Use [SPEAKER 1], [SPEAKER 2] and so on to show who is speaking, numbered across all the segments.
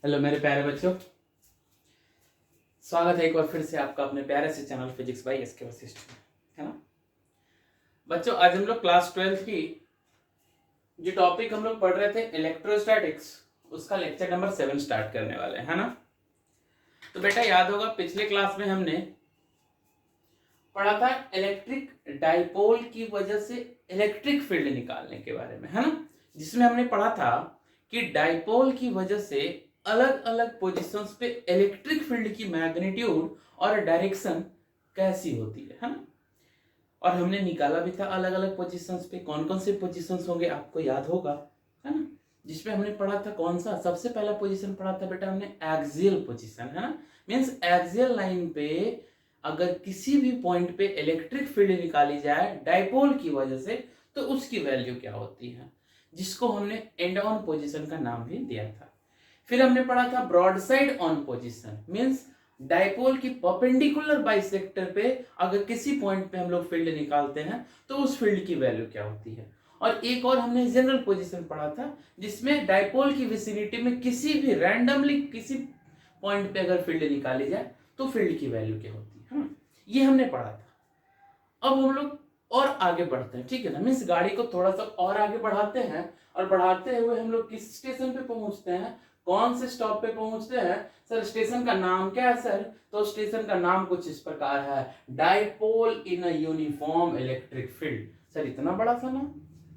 [SPEAKER 1] Hello मेरे प्यारे बच्चों, स्वागत है एक बार फिर से आपका अपने प्यारे से channel physics by S K Vashishtha में, है ना बच्चों। आज हम लोग क्लास 12 की जो टॉपिक हम लोग पढ़ रहे थे इलेक्ट्रोस्टैटिक्स, उसका लेक्चर नंबर 7 स्टार्ट करने वाले हैं, है ना। तो बेटा याद होगा पिछले क्लास में हमने पढ़ा था इलेक्ट्रिक डाइपोल की वजह से इलेक्ट्रिक फील्ड निकालने के बारे में, है ना। जिसमें हमने पढ़ा था कि डाइपोल की वजह से अलग अलग पोजीशंस पे इलेक्ट्रिक फील्ड की मैग्नीट्यूड और डायरेक्शन कैसी होती है ना। और हमने निकाला भी था अलग अलग पोजीशंस पे, कौन कौन से पोजीशंस होंगे आपको याद होगा, है ना। जिसमें हमने पढ़ा था कौन सा सबसे पहला पोजीशन पढ़ा था बेटा हमने एक्सियल पोजीशन, है ना। मींस एक्सियल लाइन पे अगर किसी भी पॉइंट पे इलेक्ट्रिक फील्ड निकाली जाए डाइपोल की वजह से तो उसकी वैल्यू क्या होती है, जिसको हमने एंड ऑन पोजीशन का नाम भी दिया था। फिर हमने पढ़ा था broad side on position, means dipole की परपेंडिकुलर बाइसेक्टर पे अगर किसी पॉइंट पे हम लोग फील्ड निकालते हैं तो उस फील्ड की वैल्यू क्या होती है। और एक और हमने जनरल पोजीशन पढ़ा था जिसमें डाइपोल की विसिनिटी में किसी भी रैंडमली किसी पॉइंट पे अगर फील्ड निकाली जाए तो फील्ड की वैल्यू क्या होती है, ये हमने पढ़ा था। अब हम लोग और आगे बढ़ते हैं, ठीक है ना। मीन्स गाड़ी को थोड़ा सा और आगे बढ़ाते हैं और बढ़ाते हुए हम लोग किस स्टेशन पे पहुंचते हैं, कौन से स्टॉप पे पहुंचते हैं। सर स्टेशन का नाम क्या है सर, तो स्टेशन का नाम कुछ इस प्रकार है, dipole in a uniform electric field. Sir इतना बड़ा सा नाम,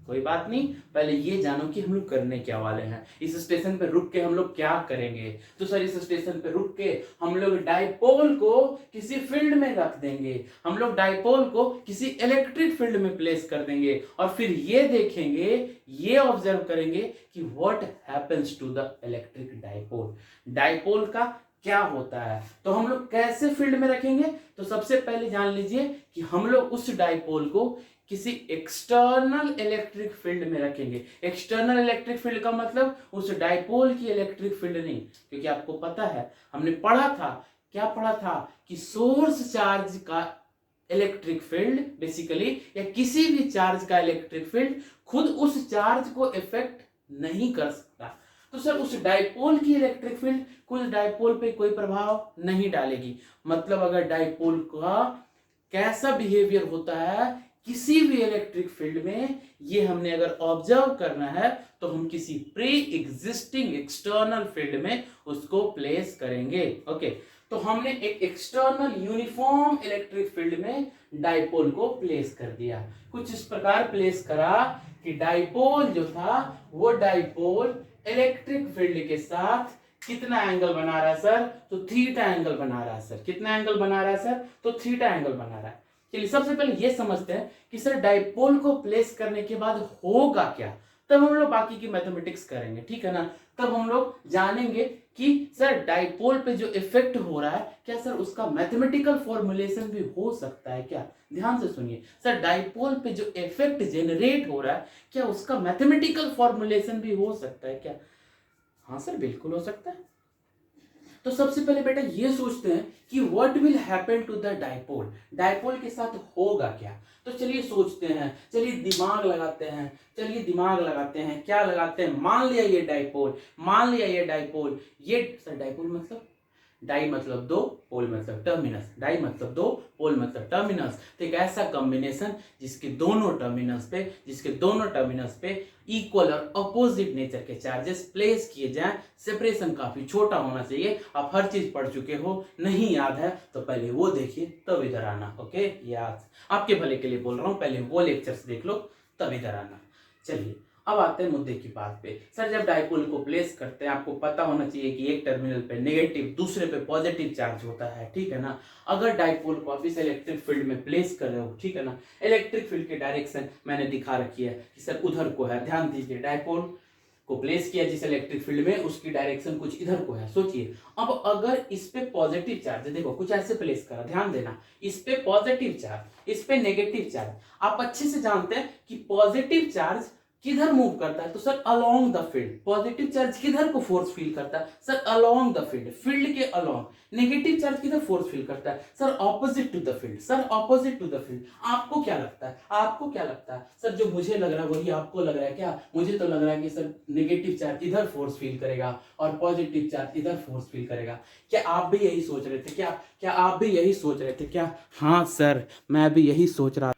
[SPEAKER 1] कोई बात नहीं, पहले ये जानो कि हम लोग करने क्या वाले हैं, इस स्टेशन पे रुक के हम लोग क्या करेंगे। तो सर इस स्टेशन पे रुक के हम लोग डाइपोल को किसी फील्ड में रख देंगे, हम लोग डाइपोल को किसी इलेक्ट्रिक फील्ड में प्लेस कर देंगे और फिर ये देखेंगे, ये ऑब्जर्व करेंगे कि what happens to the electric dipole, dipole का क्या होता है। तो हम लोग कैसे फील्ड में रखेंगे, तो सबसे पहले जान लीजिए कि हम लोग उस डाइपोल को किसी एक्सटर्नल इलेक्ट्रिक फील्ड में रखेंगे। एक्सटर्नल इलेक्ट्रिक फील्ड का मतलब उस डाइपोल की इलेक्ट्रिक फील्ड नहीं, क्योंकि आपको पता है हमने पढ़ा था, क्या पढ़ा था कि सोर्स चार्ज का इलेक्ट्रिक फील्ड बेसिकली या किसी भी चार्ज का इलेक्ट्रिक फील्ड खुद उस चार्ज को इफेक्ट नहीं कर सकता। तो सर उस डाइपोल की इलेक्ट्रिक फील्ड कुछ डाइपोल पे कोई प्रभाव नहीं डालेगी। मतलब अगर डाइपोल का कैसा बिहेवियर होता है किसी भी इलेक्ट्रिक फील्ड में, ये हमने अगर ऑब्जर्व करना है तो हम किसी प्री एग्जिस्टिंग एक्सटर्नल फील्ड में उसको प्लेस करेंगे। ओके, तो हमने एक एक्सटर्नल यूनिफॉर्म इलेक्ट्रिक फील्ड में डाइपोल को प्लेस कर दिया, कुछ इस प्रकार प्लेस करा कि डाइपोल जो था वो डाइपोल इलेक्ट्रिक फील्ड के साथ कितना एंगल बना रहा है सर, तो थीटा एंगल बना रहा है सर। कितना एंगल बना रहा है सर, तो थीटा एंगल बना रहा है। चलिए सबसे पहले ये समझते हैं कि सर डाइपोल को प्लेस करने के बाद होगा क्या, तब हम लोग बाकी की मैथमेटिक्स करेंगे, ठीक है ना। तब हम लोग जानेंगे कि सर डाइपोल पे जो इफेक्ट हो रहा है क्या सर उसका मैथमेटिकल फॉर्मुलेशन भी हो सकता है क्या। ध्यान से सुनिए, सर डाइपोल पे जो इफेक्ट जनरेट हो रहा है क्या उसका मैथमेटिकल फॉर्मुलेशन भी हो सकता है क्या। हाँ सर बिल्कुल हो सकता है। तो सबसे पहले बेटा ये सोचते हैं कि what will happen to the dipole, dipole के साथ होगा क्या। तो चलिए सोचते हैं, चलिए दिमाग लगाते हैं, चलिए दिमाग लगाते हैं, क्या लगाते हैं। मान लिया ये डाइपोल, मान लिया ये डाइपोल, ये सर डाइपोल मतलब डाई मतलब दो, पोल मतलब टर्मिनस, डाई मतलब दो, पोल मतलब टर्मिनस। तो एक ऐसा कॉम्बिनेशन जिसके दोनों टर्मिनस पे इक्वल और अपोजिट नेचर के चार्जेस प्लेस किए जाएं, सेपरेशन काफी छोटा होना चाहिए। आप हर चीज पढ़ चुके हो, नहीं याद है तो पहले वो देखिए तब इधर आना। ओके, याद आपके भले के लिए बोल रहा हूं, पहले वो लेक्चर्स देख लो तब इधर आना। चलिए अब आते हैं मुद्दे की बात पे। सर जब डाइपोल को प्लेस करते हैं आपको पता होना चाहिए कि एक टर्मिनल पे नेगेटिव दूसरे पे पॉजिटिव चार्ज होता है, ठीक है ना। अगर डाइपोल को आप इस इलेक्ट्रिक फील्ड में प्लेस कर रहे हो, ठीक है ना, इलेक्ट्रिक फील्ड की डायरेक्शन मैंने दिखा रखी है कि सर उधर को है। ध्यान दीजिए, डाइपोल को प्लेस किया जिस इलेक्ट्रिक फील्ड में उसकी डायरेक्शन कुछ इधर को है। सोचिए अब अगर इस पे पॉजिटिव चार्ज, देखो कुछ ऐसे प्लेस करा, ध्यान देना, इस पे पॉजिटिव चार्ज, इस पे नेगेटिव चार्ज। आप अच्छे से जानते हैं कि पॉजिटिव चार्ज किधर मूव करता है, तो sir along the field. Positive charge किधर को फोर्स फील करता है, sir along the field, field के अलोंग। नेगेटिव चार्ज किधर फोर्स फील करता है, sir opposite to the field, sir opposite to the field. आपको क्या लगता है, आपको क्या लगता है, सर जो मुझे लग रहा है वही आपको लग रहा है क्या? मुझे तो लग रहा है कि सर नेगेटिव चार्ज इधर फोर्स फील करेगा और पॉजिटिव चार्ज इधर फोर्स फील करेगा। क्या आप भी यही सोच रहे थे क्या आप भी यही सोच रहे थे क्या? हाँ सर, मैं भी यही सोच रहा।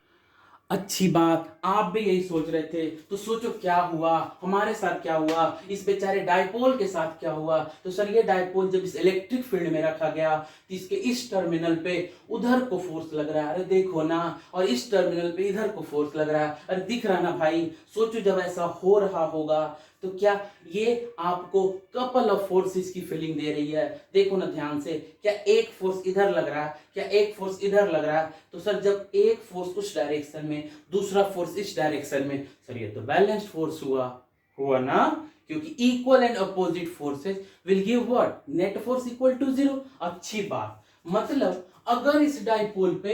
[SPEAKER 1] अच्छी बात, आप भी यही सोच रहे थे। तो सोचो क्या हुआ, हमारे साथ क्या हुआ, इस बेचारे डायपोल के साथ क्या हुआ। तो सर ये डायपोल जब इस इलेक्ट्रिक फील्ड में रखा गया तो इसके इस टर्मिनल पे उधर को फोर्स लग रहा है, अरे देखो ना, और इस टर्मिनल पे इधर को फोर्स लग रहा है, अरे दिख रहा ना भाई। सोचो जब ऐसा हो रहा होगा तो क्या ये आपको कपल ऑफ फोर्सेस की फीलिंग दे रही है? देखो ना ध्यान से, क्या एक फोर्स इधर लग रहा है, क्या एक फोर्स इधर लग रहा है? तो सर जब एक फोर्स उस डायरेक्शन में, दूसरा फोर्स इस डायरेक्शन में, सर ये तो बैलेंस्ड फोर्स हुआ ना, क्योंकि equal and opposite forces will give what, net force equal to 0। अच्छी बात, मतलब अगर इस डाइपोल पे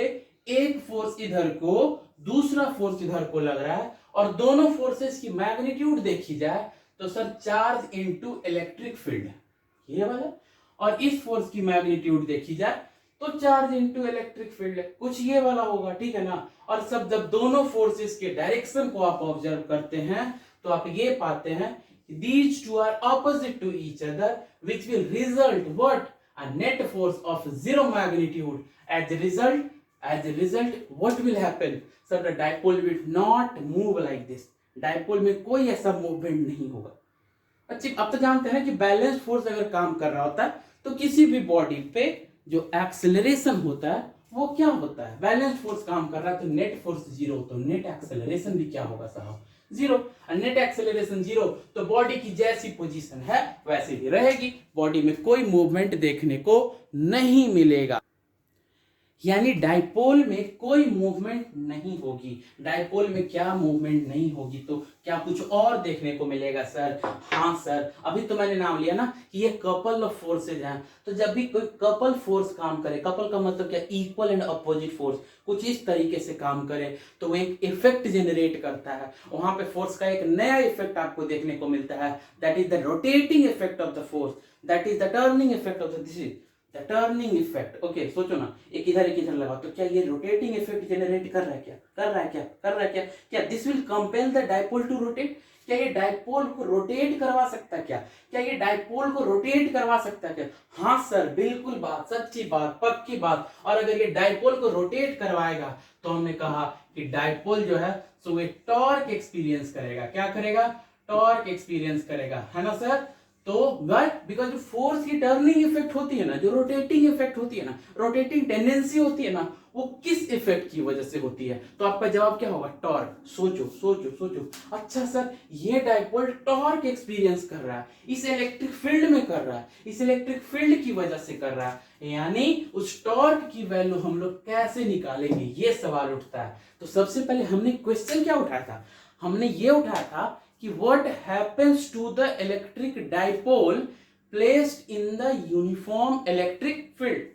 [SPEAKER 1] एक फोर्स इधर को, दूसरा फोर्स इधर को लग रहा है और दोनों फोर्सेस की मैग्नीट्यूड देखी जाए तो sir charge into electric field ये वाला, और इस फोर्स की मैग्नीट्यूड देखी जाए तो चार्ज इनटू इलेक्ट्रिक फील्ड कुछ ये वाला होगा, ठीक है ना। और सब जब दोनों फोर्सेस के डायरेक्शन को आप ऑब्जर्व करते हैं तो आप ये पाते हैं these two are opposite to each other which will result what, a net force of 0 magnitude. As a result what will happen, sir, the dipole will not move like this. Dipole में कोई ऐसा movement नहीं होगा। अच्छी, अब तो जानते हैं ना कि बैलेंस फोर्स अगर काम कर रहा होता है तो किसी भी बॉडी पे जो एक्सेलरेशन होता है वो क्या होता है, बैलेंस फोर्स काम कर रहा है तो नेट फोर्स 0, तो नेट एक्सेलरेशन भी क्या होगा साहब, 0। नेट एक्सेलरेशन 0 तो बॉडी की जैसी पोजीशन है वैसे ही रहेगी, बॉडी में कोई मूवमेंट देखने को नहीं मिलेगा। यानी डाइपोल में कोई मूवमेंट नहीं होगी। डाइपोल में क्या मूवमेंट नहीं होगी तो क्या कुछ और देखने को मिलेगा सर? हाँ सर, अभी तो मैंने नाम लिया ना कि ये कपल ऑफ फोर्सेज हैं। तो जब भी कोई कपल फोर्स काम करे, कपल का मतलब क्या, इक्वल एंड अपोजिट फोर्स कुछ इस तरीके से काम करे तो वो एक इफेक्ट जनरेट करता है। वहां पे फोर्स का एक नया इफेक्ट आपको देखने को मिलता है, that is the rotating effect of the force, that is the turning effect of the turning effect. Okay, सोचो ना, एक इधर लगाओ तो क्या ये रोटेटिंग इफेक्ट जनरेट कर रहा है क्या? कर रहा है क्या this will compel the dipole to rotate. क्या ये डाइपोल को रोटेट करवा सकता है क्या ये डाइपोल को रोटेट करवा सकता है क्या? हाँ सर, बिल्कुल बात, सच्ची बात, पक्की बात। और अगर ये डाइपोल को रोटेट करवाएगा तो हमने कहा कि डाइपोल जो है सो ये टॉर्क एक्सपीरियंस करेगा। क्या करेगा? टॉर्क एक्सपीरियंस करेगा, है ना सर। तो बिकॉज जो फोर्स की टर्निंग इफेक्ट होती है ना, जो रोटेटिंग इफेक्ट होती है ना, रोटेटिंग टेंडेंसी होती है ना, वो किस इफेक्ट की वजह से होती है? तो आपका जवाब क्या होगा? टॉर्क। सोचो। अच्छा सर, ये डाइपोल टॉर्क एक्सपीरियंस कर रहा है, इस इलेक्ट्रिक फील्ड में कर रहा है, इस इलेक्ट्रिक फील्ड की वजह से कर रहा है, यानी उस टॉर्क की वैल्यू हम लोग कैसे निकालेंगे, ये सवाल उठता है। तो सबसे पहले हमने क्वेश्चन क्या उठाया था? हमने ये उठाया था कि what happens to the electric dipole placed in the uniform electric field।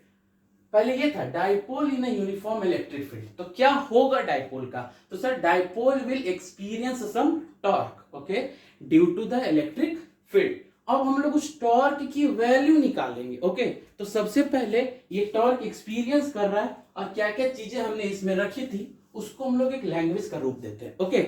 [SPEAKER 1] पहले ये था dipole in uniform electric field, तो क्या होगा डाइपोल का? तो sir dipole will experience some torque, okay, due to the electric field. अब हम लोग उस टॉर्क की वैल्यू निकालेंगे, ओके। तो सबसे पहले ये टॉर्क एक्सपीरियंस कर रहा है और क्या क्या चीजें हमने इसमें रखी थी उसको हम लोग एक लैंग्वेज का रूप देते हैं, ओके।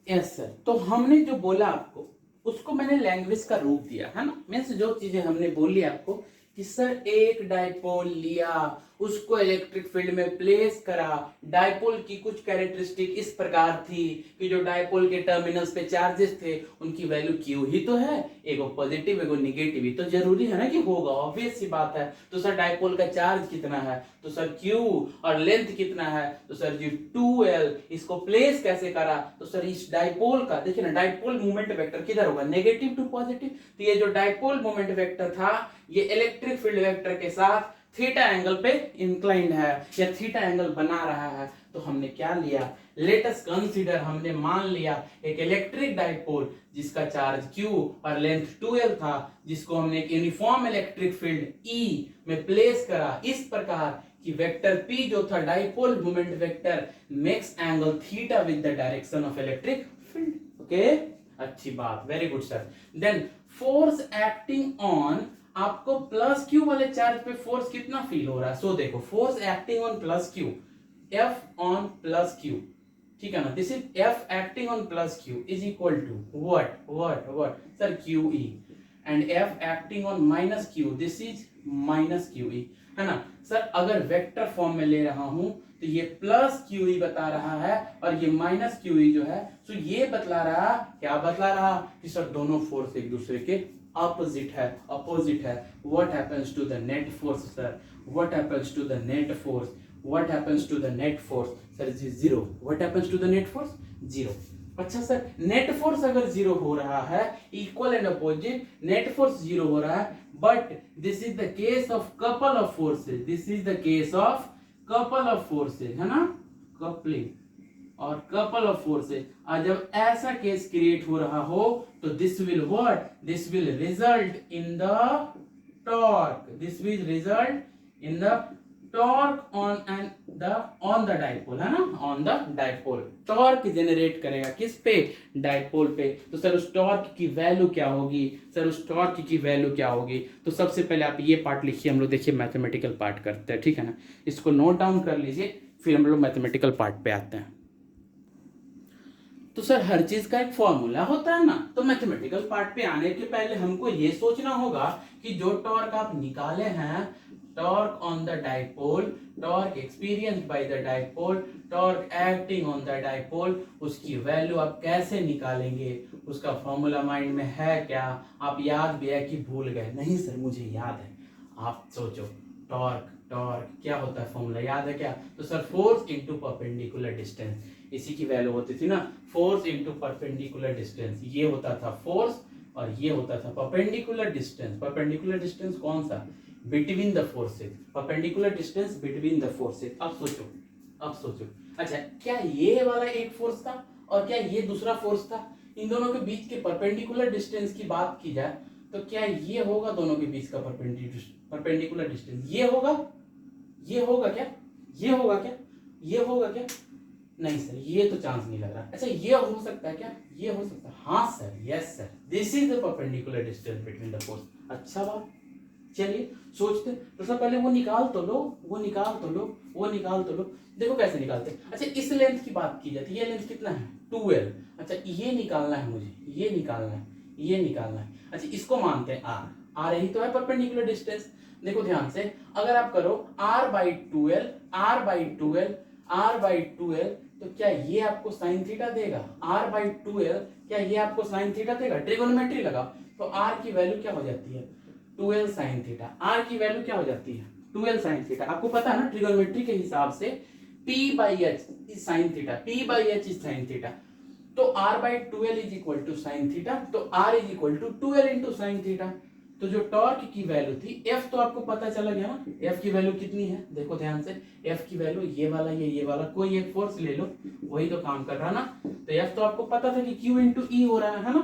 [SPEAKER 1] यस सर, तो हमने जो बोला आपको उसको मैंने लैंग्वेज का रूप दिया, है ना। मीन्स जो चीजें हमने बोली आपको कि सर एक डाइपोल लिया, उसको इलेक्ट्रिक फील्ड में प्लेस करा, डाइपोल की कुछ कैरेक्टरिस्टिक इस प्रकार थी कि जो डाइपोल के टर्मिनल्स पे चार्जेस थे उनकी वैल्यू क्यू ही तो है, एगो पॉजिटिव एगो निगेटिव ही तो जरूरी है ना कि होगा, ऑब्वियस सी बात है। तो सर डाइपोल का चार्ज कितना है? तो सर क्यू, और लेंथ कितना है? तो सर जी 2l। इसको प्लेस कैसे करा? तो सर इस डाइपोल का देखिए ना, डाइपोल मोमेंट वेक्टर किधर होगा? Negative to positive. तो ये जो डाइपोल मोमेंट वेक्टर था ये इलेक्ट्रिक फील्ड वेक्टर के साथ थीटा एंगल पे इंक्लाइंड है या थीटा एंगल बना रहा है। तो हमने क्या लिया? लेट अस कंसीडर, हमने मान लिया एक इलेक्ट्रिक डाइपोल जिसका चार्ज Q और लेंथ 2l था, जिसको हमने एक यूनिफॉर्म इलेक्ट्रिक फील्ड E में प्लेस करा इस प्रकार कि वेक्टर P जो था dipole moment vector makes angle theta with the direction of electric field. Okay, अच्छी बात, very good sir. Then force acting on, आपको प्लस क्यू वाले चार्ज पे फोर्स कितना फील हो रहा है? सो देखो, force acting on plus Q, F on plus Q, ठीक है ना, this is F acting on plus Q is equal to what sir, Q E, and F acting on minus Q, this is minus Q E, है ना sir. अगर vector form में ले रहा हूं तो ये प्लस क्यू ई बता रहा है और ये माइनस क्यू ई जो है, तो ये बतला रहा, क्या बतला रहा कि सर दोनों फोर्स एक दूसरे के अपोजिट है। What happens to the net force sir? What happens to the net force? What happens to the net force sir? जी zero. What happens to the net force? Zero. अच्छा sir, net force अगर zero हो रहा है, equal and opposite, net force zero हो रहा है, but this is the case of couple of forces, this is the case of couple of forces, है ना, कपलिंग और कपल ऑफ फोर्सेज। और जब ऐसा केस क्रिएट हो रहा हो तो this will what, this will result in the torque, this will result in the torque on the dipole, है ना, on the dipole. Torque generate करेगा किस पे? डाइपोल पे। तो सर उस टॉर्क की वैल्यू क्या होगी? सर उस टॉर्क की वैल्यू क्या होगी? तो सबसे पहले आप ये पार्ट लिखिए, हम लोग देखिए मैथमेटिकल पार्ट करते हैं, ठीक है ना, इसको नोट डाउन कर लीजिए, फिर हम लोग मैथमेटिकल पार्ट पे आते हैं। तो सर हर चीज का एक फॉर्मूला होता है ना, तो मैथमेटिकल पार्ट पे आने के पहले हमको ये सोचना होगा कि जो टॉर्क आप निकाले हैं, torque on the dipole, torque experienced by the dipole, torque acting on the dipole, उसकी वैल्यू आप कैसे निकालेंगे? उसका फॉर्मूला माइंड में है क्या? आप याद भी है कि भूल गए? नहीं सर मुझे याद है। आप सोचो, टॉर्क क्या होता है, फॉर्मूला याद है क्या? तो sir force into perpendicular distance, इसी की वैल्यू होती थी ना, फोर्स इनटू परपेंडिकुलर डिस्टेंस। ये होता था फोर्स और ये होता था परपेंडिकुलर डिस्टेंस। परपेंडिकुलर डिस्टेंस कौन सा? Between the forces, perpendicular distance between the forces. अब सोचो, अच्छा क्या ये वाला एक फोर्स था और क्या ये दूसरा फोर्स था? इन दोनों के बीच के परपेंडिकुलर डिस्टेंस की बात की जाए तो क्या ये होगा दोनों के बीच का परपेंडिकुलर डिस्टेंस? ये होगा क्या? ये होगा क्या? नहीं सर, ये तो चांस नहीं लग रहा। अच्छा ये हो सकता है क्या? ये हो सकता है, हाँ sir, yes sir, this is the perpendicular distance between the force. अच्छा बात, चलिए सोचते। तो सब पहले वो निकाल तो लो। देखो कैसे निकालते हैं। अच्छा इस लेंथ की बात की जाती है, ये लेंथ कितना है? 12। अच्छा ये निकालना है मुझे, ये निकालना है। अच्छा इसको मानते हैं आर यही तो है परपेंडिकुलर डिस्टेंस। देखो ध्यान से, अगर आप करो r बाई 12 तो क्या ये आपको साइन थीटा देगा? r बाई 12 क्या ये आपको साइन थीटा देगा? ट्रिगोनोमेट्री लगा तो r की वैल्यू क्या हो जाती है? 12 साइन थीटा। r की वैल्यू क्या हो जाती है? 12 साइन थीटा। आपको पता है ना ट्रिगोनोमेट्री के हिसाब से p by h is sine theta, p by h is sine theta. तो r by 12 is equal to sine theta, तो r is equal to 12 into sine theta. तो जो टॉर्क की वैल्यू थी, f तो आपको पता चला गया ना, f की वैल्यू कितनी है? देखो ध्यान से, f की वैल्यू ये वाला कोई एक फोर्स ले लो, वही तो काम कर रहा ना। तो f तो आपको पता था कि q इंटू ई हो रहा है ना।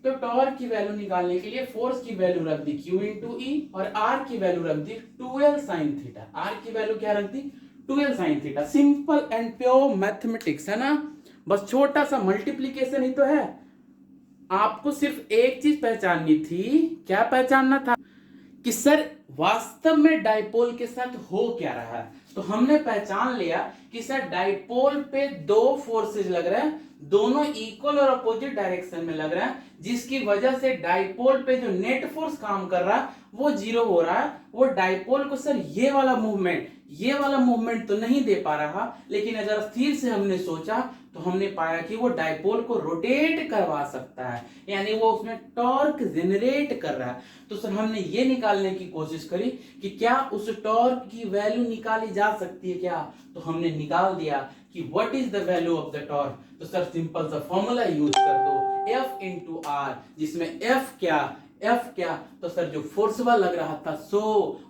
[SPEAKER 1] तो टॉर्क की वैल्यू निकालने के लिए फोर्स की वैल्यू रख दी q इंटू ई और r की वैल्यू रख दी 12 साइन थीटा। r की वैल्यू क्या रख दी? 12 sine theta. Simple and pure mathematics है ना, बस छोटा सा मल्टीप्लीकेशन ही तो है। आपको सिर्फ एक चीज पहचाननी थी। क्या पहचानना था? कि सर वास्तव में डाइपोल के साथ हो क्या रहा है। तो हमने पहचान लिया कि सर डाइपोल पे दो फोर्सेज लग रहे हैं, दोनों इक्वल और अपोजिट डायरेक्शन में लग रहे हैं, जिसकी वजह से डाइपोल पे जो नेट फोर्स काम कर रहा है वो जीरो हो रहा है। वो डाइपोल को सर ये वाला मूवमेंट तो नहीं दे पा रहा, लेकिन अगर स्थिर से हमने सोचा तो हमने पाया कि वो डाइपोल को रोटेट करवा सकता है, यानी वो उसमें टॉर्क जनरेट कर रहा है। तो सर हमने ये निकालने की कोशिश करी कि क्या उस टॉर्क की वैल्यू निकाली जा सकती है क्या? तो हमने निकाल दिया कि what is the value of the torque. तो सर सिंपल सा फॉर्मूला यूज कर दो, F इंटू आर, जिसमें F क्या? एफ क्या, तो सर जो फोर्सबल लग रहा था सो,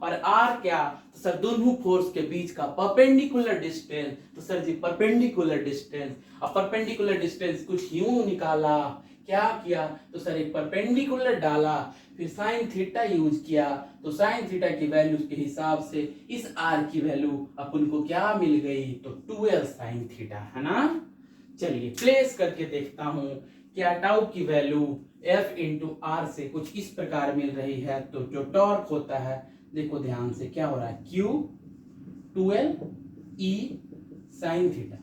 [SPEAKER 1] और आर क्या, तो सर दोनों फोर्स के बीच का परपेंडिकुलर डिस्टेंस, तो सर जी परपेंडिकुलर डिस्टेंस। अब परपेंडिकुलर डिस्टेंस कुछ यूं निकाला, क्या किया, तो सर एक परपेंडिकुलर डाला, फिर साइन थीटा यूज किया, तो साइन थीटा की वैल्यू के हिसाब से इस आर की वैल्यू अपन को क्या मिल गई, तो 12 साइन थीटा, है ना। चलिए प्लेस करके देखता हूं, क्या टाउ की वैल्यू F इंटू आर से कुछ इस प्रकार मिल रही है, तो जो टॉर्क होता है देखो ध्यान से क्या हो रहा है, Q 12 E sine theta.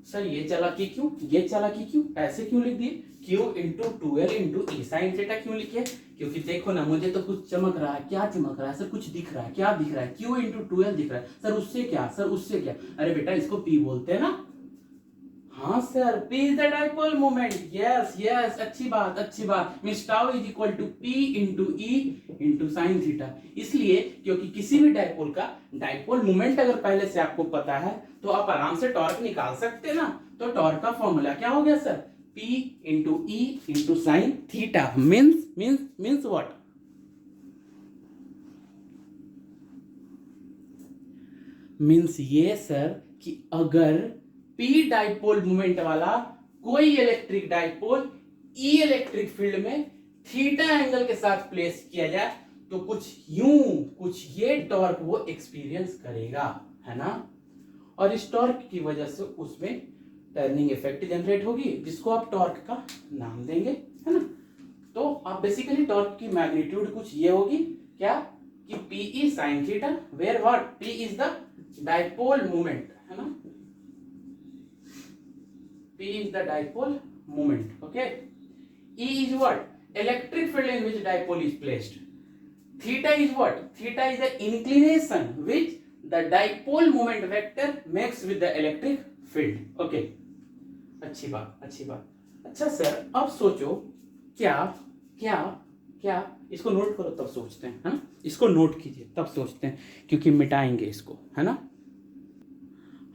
[SPEAKER 1] Sir ये चालाकी क्यों, ये चालाकी क्यों, ऐसे क्यों लिख दिए, Q into 12 into E sine theta क्यों लिखे, क्योंकि देखो ना मुझे तो कुछ चमक रहा है, क्या चमक रहा है सर, कुछ दिख रहा है, क्या दिख रहा है, Q इंटू 12 दिख रहा है, सर उससे क्या, सर उससे क्या, अरे बेटा इसको P बोलते हैं ना, हाँ sir P is the dipole moment, yes yes, अच्छी बात अच्छी बात, means tau is equal to P into E into sine theta, इसलिए क्योंकि किसी भी डाइपोल का डाइपोल मोमेंट अगर पहले से आपको पता है तो आप आराम से टॉर्क निकाल सकते हैं ना, तो टॉर्क का फॉर्मूला क्या हो गया sir, P into E into sine theta, means means means what, means ये सर कि अगर पी डाइपोल मोमेंट वाला कोई इलेक्ट्रिक डाइपोल ई इलेक्ट्रिक फील्ड में थीटा एंगल के साथ प्लेस किया जाए तो कुछ यूं, कुछ ये टॉर्क वो एक्सपीरियंस करेगा, है ना। और इस टॉर्क की वजह से उसमें टर्निंग इफेक्ट जनरेट होगी, जिसको आप टॉर्क का नाम देंगे, है ना। तो आप बेसिकली टॉर्क की मैग्नीट्यूड कुछ ये होगी, क्या कि P E sine theta, where what, P is the dipole moment, है ना, P is the dipole moment, okay. E is what, electric field in which dipole is placed. Theta is what, theta is the inclination which the dipole moment vector makes with the electric field, okay. अच्छी बात अच्छी बात। अच्छा sir अब सोचो, क्या क्या क्या, इसको नोट करो तब सोचते हैं, है ना, इसको नोट कीजिए तब सोचते हैं, क्योंकि मिटाएंगे इसको, है ना।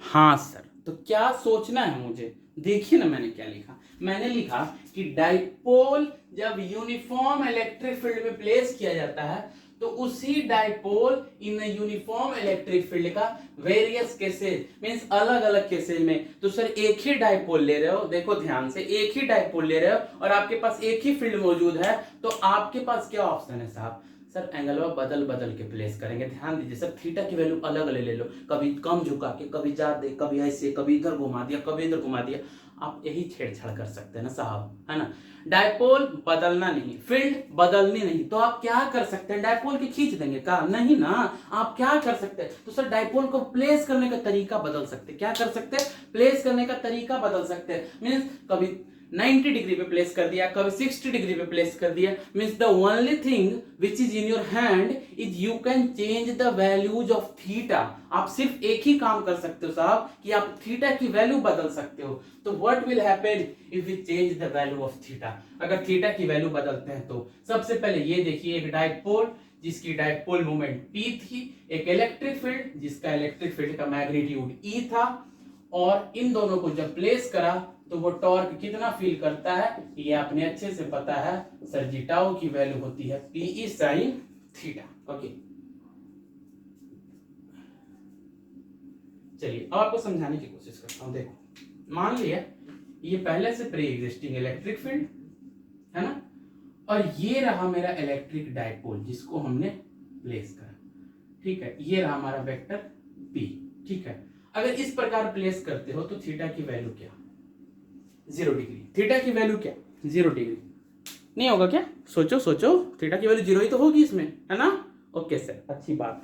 [SPEAKER 1] हाँ सर, तो क्या सोचना है मुझे, देखिए ना मैंने क्या लिखा, मैंने लिखा कि डाइपोल जब यूनिफॉर्म इलेक्ट्रिक फील्ड में प्लेस किया जाता है तो उसी dipole in uniform electric field का वेरियस केसेज, मींस अलग अलग केसेज में, तो सर एक ही डाइपोल ले रहे हो, देखो ध्यान से, एक ही डाइपोल ले रहे हो और आपके पास एक ही फील्ड मौजूद है, तो आपके पास क्या ऑप्शन है साहब, सर एंगल बदल बदल के प्लेस करेंगे, ध्यान दीजिए सर, थीटा की वैल्यू अलग अलग ले लो, कभी कम झुका के, कभी ज्यादा, कभी ऐसे, कभी इधर घुमा दिया, कभी इधर घुमा दिया, आप यही छेड़छाड़ कर सकते हैं ना साहब, है ना। डायपोल बदलना नहीं, फील्ड बदलनी नहीं, तो आप क्या कर सकते हैं, डायपोल की खींच देंगे का नहीं ना, आप क्या कर सकते हैं, तो सर डायपोल को प्लेस करने का तरीका बदल सकते हैं, क्या कर सकते हैं, प्लेस करने का तरीका बदल सकते हैं, मींस कभी 90 डिग्री पे प्लेस कर दिया, कभी 60 डिग्री पे प्लेस कर दिया, means the only thing which is in your hand is you can change the values of theta, आप सिर्फ एक ही काम कर सकते हो साहब कि आप थीटा की वैल्यू बदल सकते हो, तो what will happen if we change the value of theta, अगर थीटा की वैल्यू बदलते हैं तो सबसे पहले ये देखिए, एक डाइपोल जिसकी डाइपोल मोमेंट P थी, एक इलेक्ट्रिक फील्ड जिसका इलेक्ट्रिक फील्ड का मैग्नीट्यूड E था, और इन दोनों को जब प्लेस करा तो वो टॉर्क कितना फील करता है, ये आपने अच्छे से पता है सर जी, टाउ की वैल्यू होती है P साइन थीटा, ओके। चलिए अब आपको समझाने की कोशिश करता हूं, देखो मान लिया ये पहले से प्री एग्जिस्टिंग इलेक्ट्रिक फील्ड है ना, और ये रहा मेरा इलेक्ट्रिक डाइपोल जिसको हमने प्लेस करा, ठीक है, ये रहा हमारा वेक्टर P, ठीक है। अगर इस प्रकार प्लेस करते हो तो थीटा की वैल्यू क्या, 0 डिग्री, थीटा की वैल्यू क्या 0 डिग्री, नहीं होगा क्या, सोचो सोचो, थीटा की वैल्यू 0 ही तो होगी इसमें, है ना, ओके सर, अच्छी बात।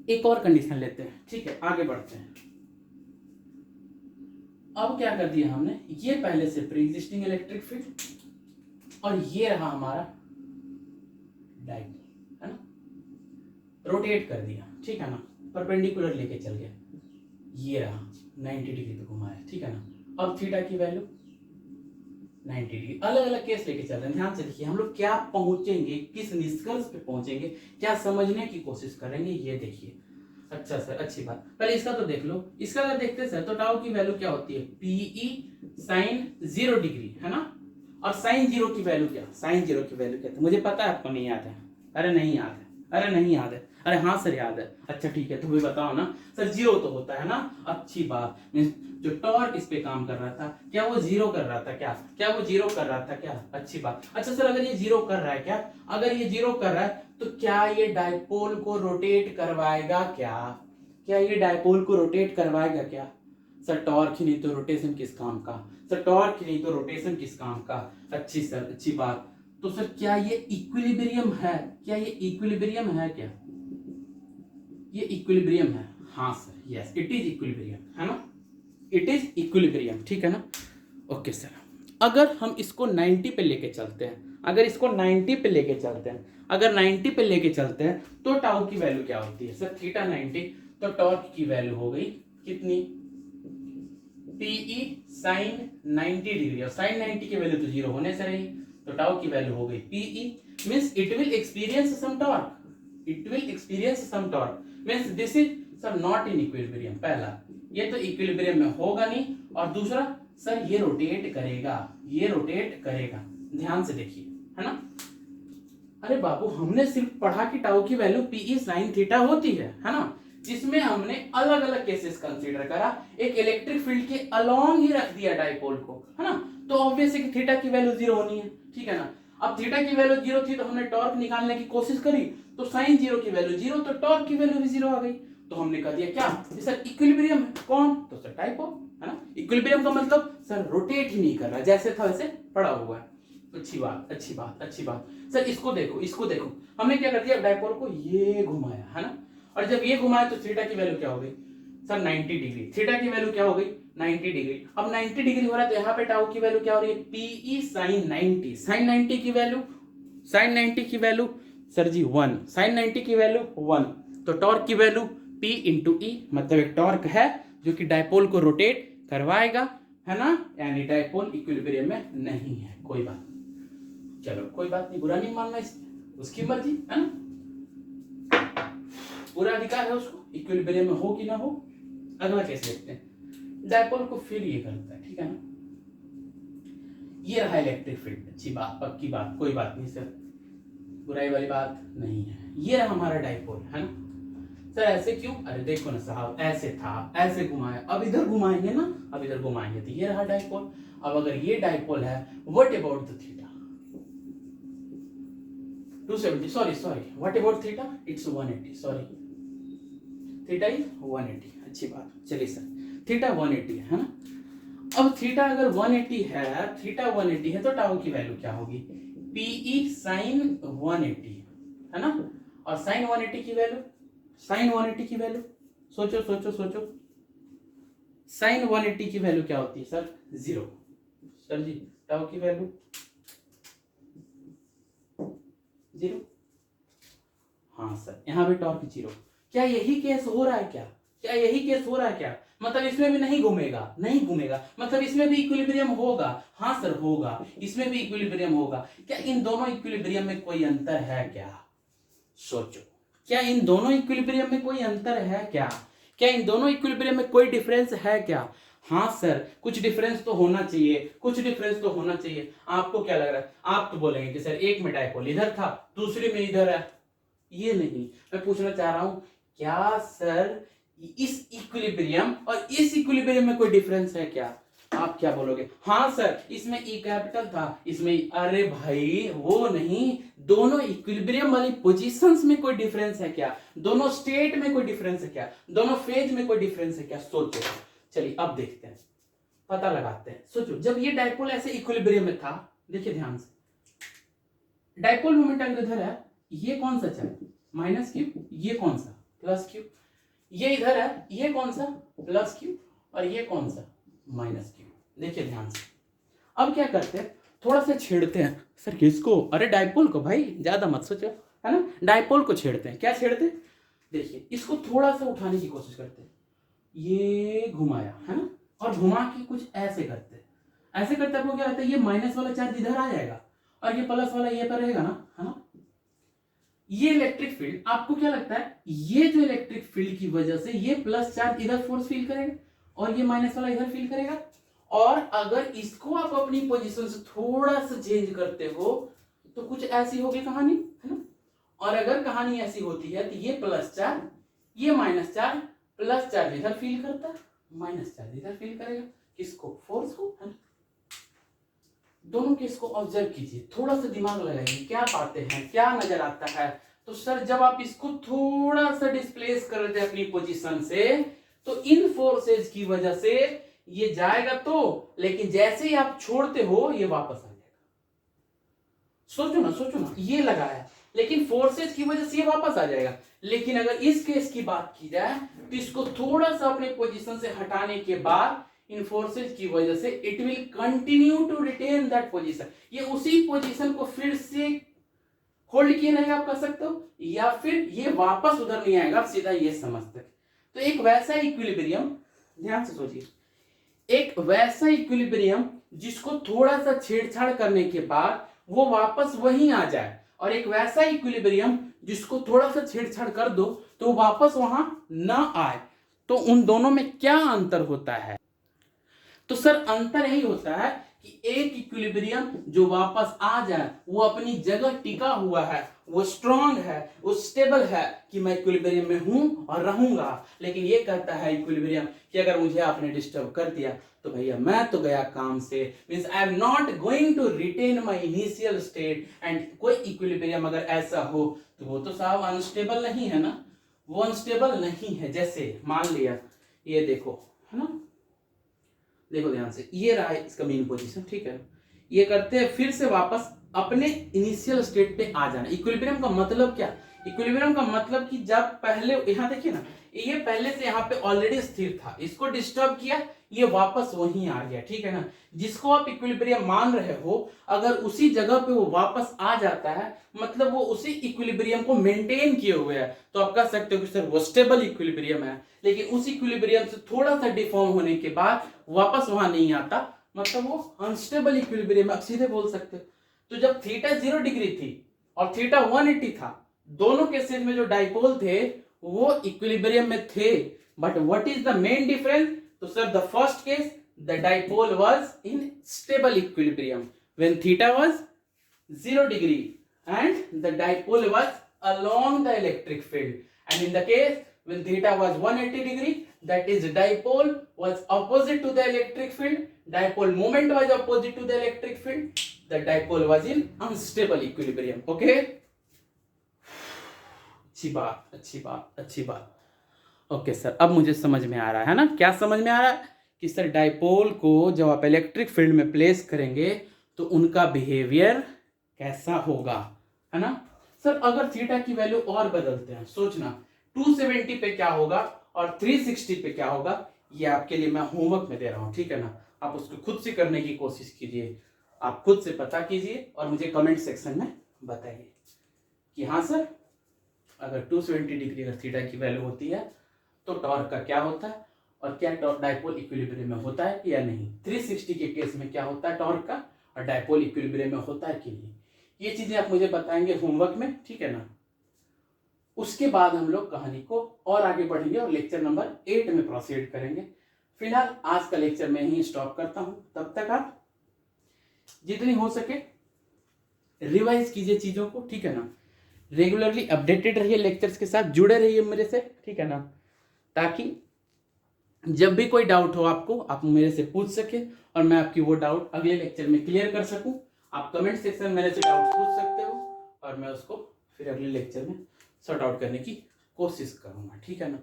[SPEAKER 1] एक और कंडीशन लेते हैं, ठीक है, आगे बढ़ते हैं। अब क्या कर दिया हमने, ये पहले से प्री एग्जिस्टिंग इलेक्ट्रिक फील्ड और ये रहा हमारा डाइपोल, है ना, रोटेट कर दिया, ठीक है ना, परपेंडिकुलर लेके चल गया, ये रहा 90 डिग्री पे घुमाया, ठीक है ना। अब थीटा की वैल्यू 90 डिग्री, अलग अलग केस लेके चल रहे हैं, ध्यान से देखिए हम लोग क्या पहुंचेंगे, किस निष्कर्ष पे पहुंचेंगे, क्या समझने की कोशिश करेंगे, ये देखिए। अच्छा सर, अच्छी बात, पहले इसका तो देख लो, इसका अगर देखते सर तो टाउ की वैल्यू क्या होती है, P E साइन 0 डिग्री, है ना, और साइन जीरो की वैल्यू क्या, साइन जीरो की वैल्यू क्या, तो मुझे पता है आपको नहीं याद है, अरे नहीं याद है, अरे नहीं याद है, अरे हाँ सर याद है, अच्छा ठीक है, तो भी बताओ ना सर, जीरो तो होता है ना, अच्छी बात, मीन्स जो टॉर्क इस पे काम कर रहा था क्या वो जीरो कर रहा था क्या, क्या वो जीरो कर रहा था क्या, अच्छी बात। अच्छा सर अगर ये जीरो कर रहा है क्या, अगर ये जीरो कर रहा है तो क्या ये डायपोल को रोटेट करवाएगा क्या, क्या ये डायपोल को रोटेट करवाएगा क्या, सर टॉर्क ही नहीं तो रोटेशन किस काम का, सर टॉर्क ही नहीं तो रोटेशन किस काम का, अच्छी सर अच्छी बात। तो सर क्या ये इक्विलिब्रियम है, क्या ये इक्विलिब्रियम है क्या, ये इक्विलिब्रियम है, हाँ sir yes it is equilibrium, है ना, इट इज इक्विलिब्रियम, ठीक है ना, ओके सर। अगर हम इसको 90 पे लेके चलते हैं, अगर इसको 90 पे लेके चलते हैं, अगर 90 पे लेके चलते हैं तो टाउ की वैल्यू क्या होती है सर, थीटा 90, तो टॉर्क की वैल्यू हो गई कितनी, पीई साइन 90 डिग्री, और साइन 90 की वैल्यू तो जीरो होने से रही, तो टाउ की वैल्यू हो गई P E, means it will experience some torque, it will experience some torque, means this is sir not in equilibrium, पहला ये तो इक्विलिब्रियम में होगा नहीं, और दूसरा सर ये रोटेट करेगा, ये रोटेट करेगा, ध्यान से देखिए, है ना, अरे बाबू हमने सिर्फ पढ़ा कि टाउ की वैल्यू पीई साइन थीटा होती है ना, जिसमें हमने अलग अलग केसेस कंसीडर करा, एक इलेक्ट्रिक फील्ड के अलोंग ही रख दिया डाइपोल को, है ना, तो ऑब्वियस है कि थीटा की वैल्यू जीरो होनी है, ठीक है ना। अब थीटा की वैल्यू जीरो थी तो हमने टॉर्क निकालने की कोशिश करी, तो साइन जीरो की वैल्यू जीरो, तो टॉर्क की वैल्यू भी जीरो आ गई, तो हमने कह दिया क्या सर इक्विलिब्रियम है, कौन, तो सर डाइपोल, है ना, इक्विलिब्रियम का मतलब सर रोटेट ही नहीं कर रहा, जैसे था वैसे पड़ा हुआ है, अच्छी बात अच्छी बात अच्छी बात। सर इसको देखो, इसको देखो, हमने क्या कर दिया, डाइपोल को ये घुमाया, है ना, और जब ये घुमाया तो थीटा की वैल्यू क्या हो गई सर 90 डिग्री, थीटा की वैल्यू क्या हो गई 90 डिग्री, अब 90 डिग्री हो रहा है तो यहाँ पे टाउ की वैल्यू क्या हो रही है, पीई साइन 90, साइन 90 की वैल्यू, साइन 90 की वैल्यू सर जी 1, साइन 90 की वैल्यू 1, तो टॉर्क की वैल्यू P इंटू ई, मतलब एक टॉर्क है जो कि डाइपोल को रोटेट करवाएगा, है ना, यानी डाइपोल इक्विलिब्रियम में नहीं है, कोई बात नहीं, चलो कोई बात नहीं, बुरा नहीं मानना इसमें, उसकी मर्जी, है ना, पूरा अधिकार है उसको, इक्विलिब्रियम में हो कि ना हो। अगला कैसे देखते हैं, डाइपोल को फिर ये करता है, ठीक है ना, ये रहा इलेक्ट्रिक फील्ड, अच्छी बात पक्की बात, कोई बात नहीं सर, बुराई वाली बात नहीं है, ये रहा हमारा डाइपोल, है ना, सर ऐसे क्यों, अरे देखो ना साहब, ऐसे था, ऐसे घुमाया, अब इधर घुमाएंगे ना, अब इधर घुमाएंगे तो ये रहा डाइपोल, अब अगर ये डाइपोल है, what about the theta, 270, sorry what about theta, it's 180, sorry theta is 180, अच्छी बात, चलिए सर थीटा 180 है ना, अब थीटा अगर 180 है, थीटा 180 है तो टाउ की वैल्यू क्या होगी, पीई साइन 180, है ना, और साइन 180 की वैल्यू, साइन 180 की वैल्यू सोचो सोचो सोचो, साइन 180 की वैल्यू क्या होती है सर, जीरो, सर जी टाउ की वैल्यू जीरो, हाँ सर यहाँ पे टॉर्क जीरो, क्या यही केस हो रहा है क्या, क्या यही केस हो रहा है क्या, मतलब इसमें भी नहीं घूमेगा, नहीं घूमेगा, मतलब इसमें भी इक्विलिब्रियम होगा, हाँ सर होगा, इसमें भी इक्विलिब्रियम होगा, क्या इन दोनों इक्विलिब्रियम में कोई अंतर है क्या, सोचो, क्या इन दोनों इक्विलिब्रियम में कोई अंतर है क्या, क्या इन दोनों इक्विलिब्रियम में कोई डिफरेंस है क्या, हाँ सर कुछ डिफरेंस तो होना चाहिए, कुछ डिफरेंस तो होना चाहिए, आपको क्या लग रहा है, आप तो बोलेंगे कि सर एक में डाइपोल इधर था, दूसरे में इधर है, ये नहीं, मैं पूछना चाह रहा हूं क्या सर इस इक्विलिब्रियम और इस इक्विलिब्रियम में कोई डिफरेंस है क्या, आप क्या बोलोगे, हाँ सर इसमें ई कैपिटल था, इसमें, अरे भाई वो नहीं, दोनों इक्विलिब्रियम वाली पोजीशंस में कोई डिफरेंस है क्या, दोनों स्टेट में कोई डिफरेंस है क्या, दोनों फेज में कोई डिफरेंस है क्या, सोचो, चलिए अब देखते हैं, पता लगाते हैं, सोचो जब ये डाइपोल ऐसे इक्विलिब्रियम में था, देखिए ध्यान से, डाइपोल मोमेंट अगर इधर है, ये कौन सा चार्ज माइनस क्यू, ये कौन सा प्लस क्यू, ये इधर है, ये कौन सा प्लस क्यू, और ये कौन सा माइनस क्यू, देखिए ध्यान से, अब क्या करते हैं, थोड़ा सा छेड़ते हैं, सर किसको, अरे डाइपोल को भाई, ज्यादा मत सोचो, है ना, डाइपोल को छेड़ते हैं, क्या छेड़ते हैं, देखिए इसको थोड़ा सा उठाने की कोशिश करते हैं, ये घुमाया, है ना, और घुमा के कुछ ऐसे करते हैं, ऐसे करते आपको क्या होता है, ये माइनस वाला चार्ज इधर आ जाएगा, और ये प्लस वाला ये पर रहेगा ना, है ना, ये इलेक्ट्रिक फील्ड, आपको क्या लगता है, ये जो इलेक्ट्रिक फील्ड की वजह से ये प्लस चार्ज इधर फोर्स फील करेगा, और ये माइनस वाला इधर फील करेगा, और अगर इसको आप अपनी पोजीशन से थोड़ा सा चेंज करते हो तो कुछ ऐसी होगी कहानी, है ना। और अगर कहानी ऐसी होती है तो ये प्लस चार्ज, ये माइनस चार्ज, प्लस चार्ज इधर फील करता है, माइनस चार्ज इधर फील करेगा, किसको, फोर्स को, है ना। दोनों केस को ऑब्जर्व कीजिए, थोड़ा सा दिमाग लगाइए, क्या पाते हैं, क्या नजर आता है। तो सर जब आप इसको थोड़ा सा डिस्प्लेस कर रहे थे अपनी पोजीशन से, तो इन फोर्सेज की वजह से ये जाएगा तो, लेकिन जैसे ही आप छोड़ते हो ये वापस आ जाएगा। सोचो ना, ये लगाया लेकिन फोर्सेज की वजह से ये वापस आ जाएगा। लेकिन अगर इस केस की बात की जाए तो इसको थोड़ा सा अपने पोजीशन से हटाने के बाद इन फोर्सेज की वजह से it will continue to retain that position, ये उसी पोजीशन को फिर से होल्ड किए रहेगा, आप कह सकते हो, या फिर ये वापस उधर नहीं आएगा, आप सीधा ये समझते। तो एक वैसा इक्विलिब्रियम, ध्यान से सोचिए, एक वैसा इक्विलिब्रियम जिसको थोड़ा सा छेड़छाड़ करने के बाद वो वापस वहीं आ जाए, और एक वैसा इक्विलिब्रियम जिसको थोड़ा सा छेड़छाड़ कर दो तो वापस वहां ना आए। तो उन दोनों में क्या अंतर होता है? तो सर अंतर यही होता है कि एक इक्विलिब्रियम जो वापस आ जाए वो अपनी जगह टिका हुआ है, वो स्ट्रांग है, वो स्टेबल है कि मैं इक्विलिब्रियम में हूं और रहूंगा। लेकिन ये कहता है इक्विलिब्रियम कि अगर मुझे आपने डिस्टर्ब कर दिया तो भैया मैं तो गया काम से, means I am not going to retain my initial state. And कोई इक्विलिब्रियम अगर ऐसा हो तो वो तो साहब अनस्टेबल नहीं है ना, वो अनस्टेबल नहीं है। जैसे मान लिया ये देखो, है ना, देखो ध्यान से, ये रहा है इसका मेन पोजीशन, ठीक है। ये करते हैं फिर से वापस अपने इनिशियल स्टेट पे आ जाना। इक्विलिब्रियम का मतलब क्या? इक्विलिब्रियम का मतलब कि जब पहले यहाँ देखिए ना, ये पहले से यहाँ पे ऑलरेडी स्थिर था, इसको डिस्टर्ब किया, ये वापस वहीं आ गया, ठीक है ना। जिसको आप इक्विलिब्रियम मान रहे हो, अगर उसी जगह पे वो वापस आ जाता है मतलब वो उसी इक्विलिब्रियम को मेंटेन किए हुए है, तो आप कह सकते हो कि सर वो स्टेबल इक्विलिब्रियम है। लेकिन उस इक्विलिब्रियम से थोड़ा सा डिफॉर्म होने के बाद वापस वहां नहीं आता, मतलब वो अनस्टेबल इक्विलिब्रियम, आप सीधे बोल सकते हो। तो जब थीटा 0 डिग्री थी और थीटा 180 था, दोनों केसेस में जो डाइपोल थे वो इक्विलिब्रियम में थे। But what is the main difference? तो sir the first case the dipole was in stable equilibrium when theta was 0 degree and the dipole was along the electric field, and in the case when theta was 180 degree, that is dipole was opposite to the electric field, dipole moment was opposite to the electric field, the dipole was in unstable equilibrium. Okay, अच्छी बात। Okay sir, अब मुझे समझ में आ रहा है ना, क्या समझ में आ रहा है कि सर डाइपोल को जब आप इलेक्ट्रिक फील्ड में प्लेस करेंगे तो उनका बिहेवियर कैसा होगा, है ना। सर अगर थीटा की वैल्यू और बदलते हैं, सोचना 270 पे क्या होगा और 360 पे क्या होगा, ये आपके लिए मैं होमवर्क में दे रहा हूं, ठीक है ना। आप उसको खुद से करने की कोशिश कीजिए, आप खुद से पता कीजिए और मुझे कमेंट सेक्शन में बताइए कि हाँ सर अगर 270 डिग्री अगर थीटा की वैल्यू होती है तो टॉर्क का क्या होता है, और क्या डाइपोल इक्विलिब्रियम में होता है या नहीं। 360 के केस में क्या होता है टॉर्क का, और डाइपोल इक्विलिब्रियम में होता है कि नहीं। ये चीजें आप मुझे बताएंगे होमवर्क में, ठीक है ना। उसके बाद हम लोग कहानी को और आगे बढ़ेंगे और लेक्चर नंबर 8 में प्रोसीड करेंगे। फिलहाल आज का लेक्चर मैं यहीं स्टॉप करता हूं, तब तक आप जितनी हो सके रिवाइज कीजिए चीजों को, ठीक है ना। रेगुलरली अपडेटेड रहिए, लेक्चर्स के साथ जुड़े रहिए मेरे से, ठीक है ना, ताकि जब भी कोई डाउट हो आपको, आप मेरे से पूछ सके और मैं आपकी वो डाउट अगले लेक्चर में क्लियर कर सकूं। आप कमेंट सेक्शन में मेरे से डाउट पूछ सकते हो और मैं उसको फिर अगले लेक्चर में सॉर्ट आउट करने की कोशिश करूंगा, ठीक है ना।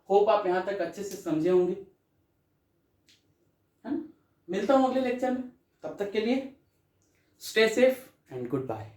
[SPEAKER 1] होप आप यहां तक अच्छे से समझे होंगे, है ना। मिलता हूं अगले लेक्चर में, तब तक के लिए stay safe and good bye.